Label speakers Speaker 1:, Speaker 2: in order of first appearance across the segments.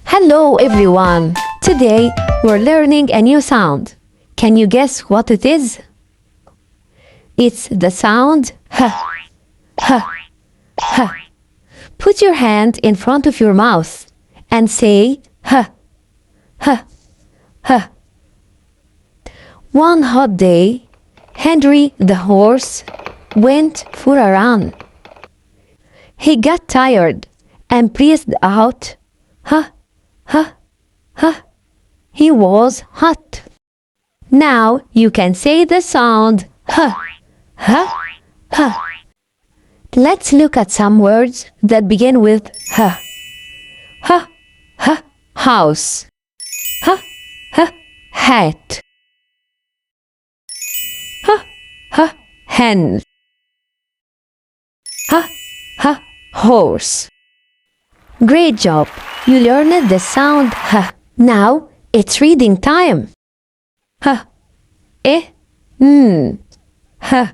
Speaker 1: Hello everyone. Today we're learning a new sound. Can you guess what it is? It's the sound h. Put your hand in front of your mouth and say h. One hot day, Henry the horse went for a run. He got tired and breathed out He was hot. Now you can say the sound h. Let's look at some words that begin with h. House. Hat. Hen. Horse. Great job! You learned the sound h. Now it's reading time. H. E. N. H.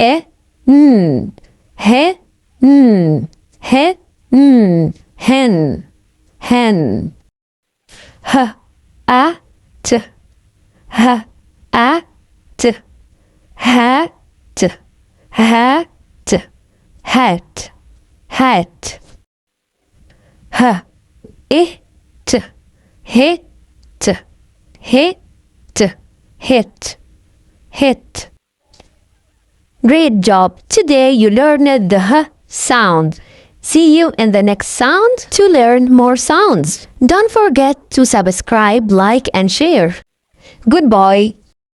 Speaker 1: E. N. He. N. He. N. Hen. Hen. H. A. T. H. A. T. Hat. Hat. Hat. Hat. H. I. T. Hit. Hit. Hit. Hit. Great job! Today you learned the h sound. See you in the next sound to learn more sounds. Don't forget to subscribe, like and share. Goodbye!